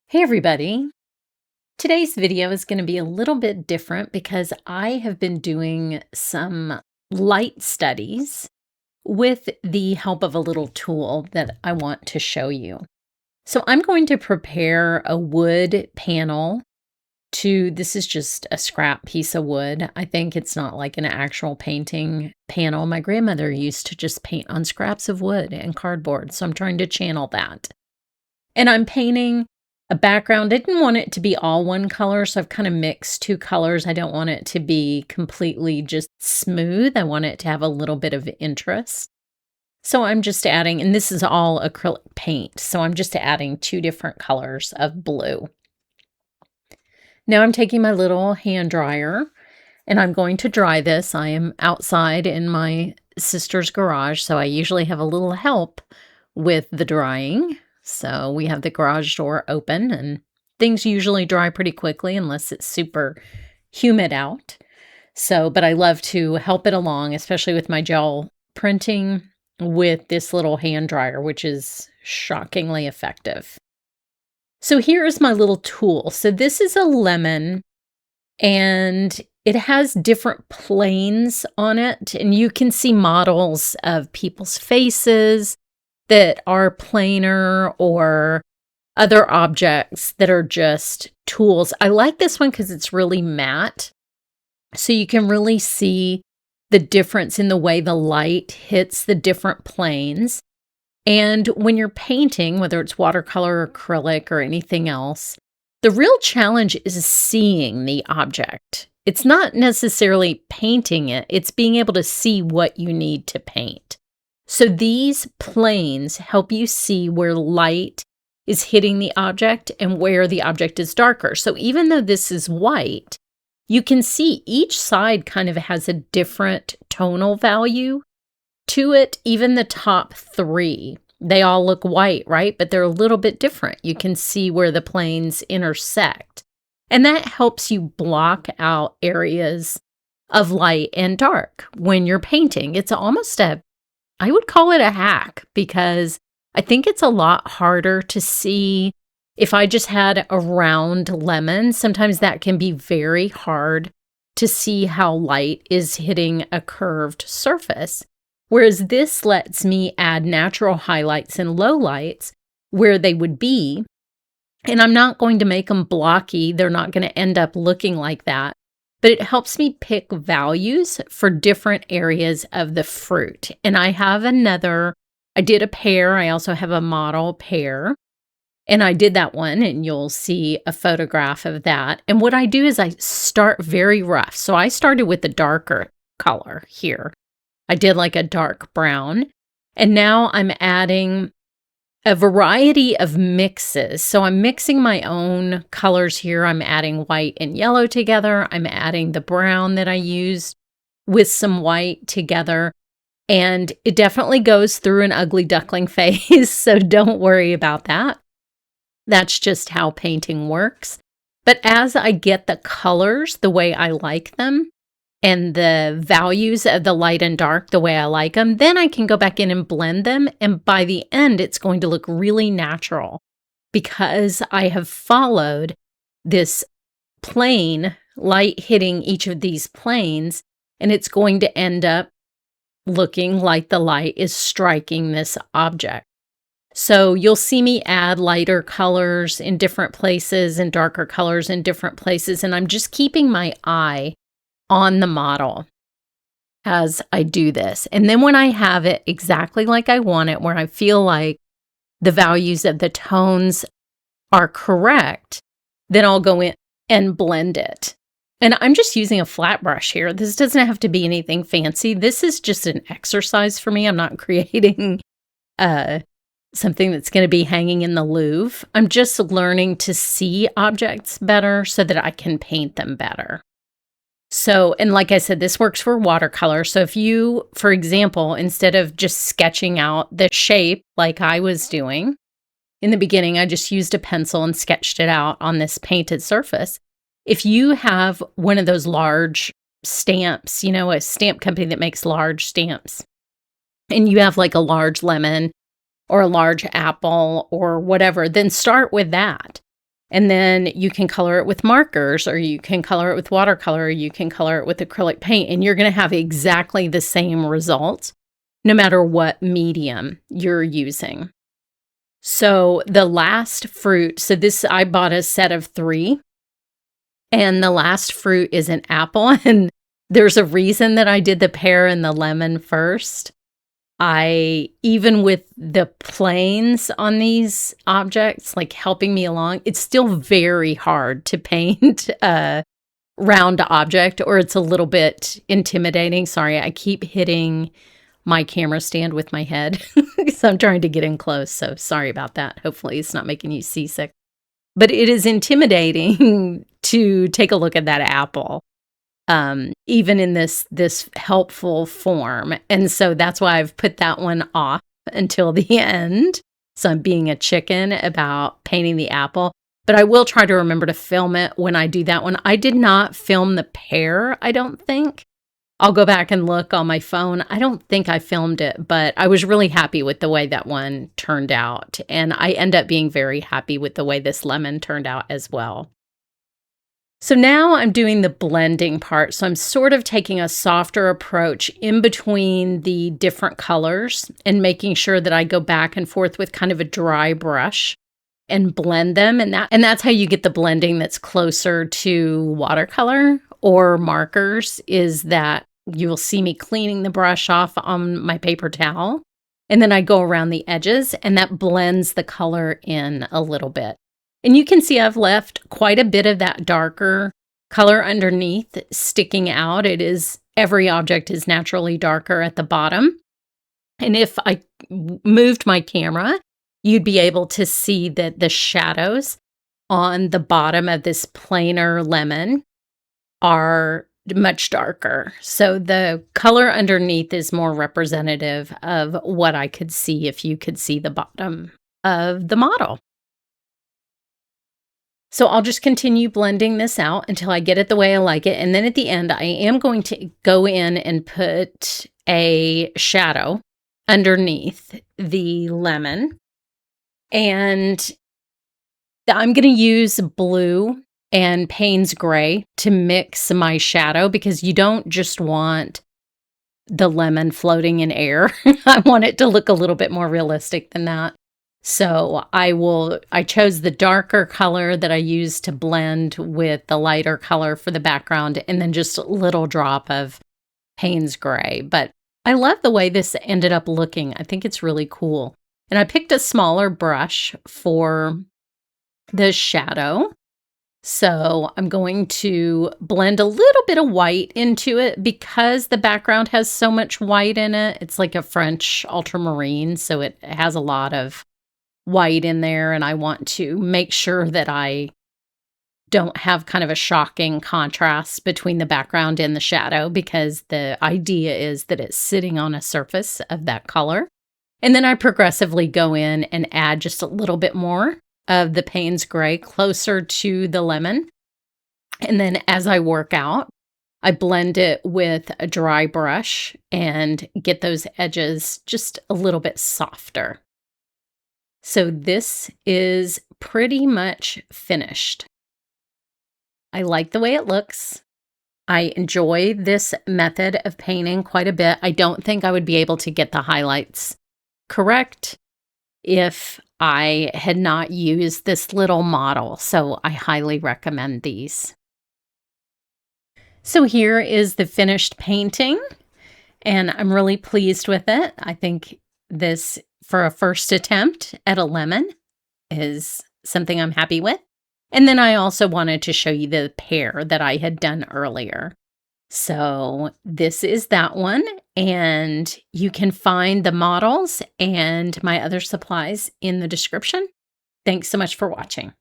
Hey everybody. Today's video is going to be a little bit different because I have been doing some light studies with the help of a little tool that I want to show you. So I'm going to prepare a wood panel this is just a scrap piece of wood. I think it's not like an actual painting panel. My grandmother used to just paint on scraps of wood and cardboard. So I'm trying to channel that. And I'm painting a background. I didn't want it to be all one color, so I've kind of mixed two colors. I don't want it to be completely just smooth. I want it to have a little bit of interest. So I'm just adding, and this is all acrylic paint, so I'm just adding two different colors of blue. Now I'm taking my little hand dryer, and I'm going to dry this. I am outside in my sister's garage, so I usually have a little help with the drying. So we have the garage door open and things usually dry pretty quickly unless it's super humid out. But I love to help it along, especially with my gel printing with this little hand dryer, which is shockingly effective. So here's my little tool. So this is a lemon and it has different planes on it, and you can see models of people's faces that are planar or other objects that are just tools. I like this one because it's really matte. So you can really see the difference in the way the light hits the different planes. And when you're painting, whether it's watercolor, or acrylic, or anything else, the real challenge is seeing the object. It's not necessarily painting it, it's being able to see what you need to paint. So these planes help you see where light is hitting the object and where the object is darker. So even though this is white, you can see each side kind of has a different tonal value to it. Even the top three, they all look white, right? But they're a little bit different. You can see where the planes intersect. And that helps you block out areas of light and dark when you're painting. It's almost I would call it a hack, because I think it's a lot harder to see. If I just had a round lemon, sometimes that can be very hard to see how light is hitting a curved surface. Whereas this lets me add natural highlights and lowlights where they would be. And I'm not going to make them blocky. They're not going to end up looking like that. But it helps me pick values for different areas of the fruit. And I did a pear. I also have a model pear. And I did that one, and you'll see a photograph of that. And what I do is I start very rough. So I started with the darker color here. I did like a dark brown. And now I'm adding a variety of mixes. So I'm mixing my own colors here. I'm adding white and yellow together. I'm adding the brown that I used with some white together. And it definitely goes through an ugly duckling phase, so don't worry about that. That's just how painting works. But as I get the colors the way I like them, and the values of the light and dark the way I like them, then I can go back in and blend them. And by the end, it's going to look really natural because I have followed this plane, light hitting each of these planes, and it's going to end up looking like the light is striking this object. So you'll see me add lighter colors in different places and darker colors in different places. And I'm just keeping my eye on the model as I do this. And then when I have it exactly like I want it, where I feel like the values of the tones are correct, then I'll go in and blend it. And I'm just using a flat brush here. This doesn't have to be anything fancy. This is just an exercise for me. I'm not creating something that's going to be hanging in the Louvre. I'm just learning to see objects better so that I can paint them better. So, and like I said, this works for watercolor. So if you, for example, instead of just sketching out the shape like I was doing in the beginning, I just used a pencil and sketched it out on this painted surface. If you have one of those large stamps, a stamp company that makes large stamps, and you have like a large lemon or a large apple or whatever, then start with that. And then you can color it with markers, or you can color it with watercolor, or you can color it with acrylic paint, and you're going to have exactly the same results no matter what medium you're using. So the last fruit, I bought a set of 3, and the last fruit is an apple, and there's a reason that I did the pear and the lemon first. Even with the planes on these objects, like helping me along, it's still very hard to paint a round object, or it's a little bit intimidating. Sorry, I keep hitting my camera stand with my head because I'm trying to get in close. So sorry about that. Hopefully it's not making you seasick. But it is intimidating to take a look at that apple. Even in this helpful form. And so that's why I've put that one off until the end. So I'm being a chicken about painting the apple, but I will try to remember to film it when I do that one. I did not film the pear, I don't think. I'll go back and look on my phone. I don't think I filmed it, but I was really happy with the way that one turned out. And I end up being very happy with the way this lemon turned out as well. So now I'm doing the blending part. So I'm sort of taking a softer approach in between the different colors and making sure that I go back and forth with kind of a dry brush and blend them. And that's how you get the blending that's closer to watercolor or markers, is that you will see me cleaning the brush off on my paper towel. And then I go around the edges, and that blends the color in a little bit. And you can see I've left quite a bit of that darker color underneath sticking out. Every object is naturally darker at the bottom. And if I moved my camera, you'd be able to see that the shadows on the bottom of this plainer lemon are much darker. So the color underneath is more representative of what I could see if you could see the bottom of the model. So I'll just continue blending this out until I get it the way I like it. And then at the end, I am going to go in and put a shadow underneath the lemon. And I'm going to use blue and Payne's Gray to mix my shadow, because you don't just want the lemon floating in air. I want it to look a little bit more realistic than that. So I chose the darker color that I used to blend with the lighter color for the background, and then just a little drop of Payne's Gray. But I love the way this ended up looking. I think it's really cool. And I picked a smaller brush for the shadow. So I'm going to blend a little bit of white into it because the background has so much white in it. It's like a French ultramarine, so it has a lot of white in there, and I want to make sure that I don't have kind of a shocking contrast between the background and the shadow, because the idea is that it's sitting on a surface of that color. And then I progressively go in and add just a little bit more of the Payne's Gray closer to the lemon. And then as I work out, I blend it with a dry brush and get those edges just a little bit softer. So this is pretty much finished. I like the way it looks. I enjoy this method of painting quite a bit. I don't think I would be able to get the highlights correct if I had not used this little model. So I highly recommend these. So here is the finished painting, and I'm really pleased with it. I think this, for a first attempt at a lemon, is something I'm happy with. And then I also wanted to show you the pear that I had done earlier. So this is that one, and you can find the models and my other supplies in the description. Thanks so much for watching.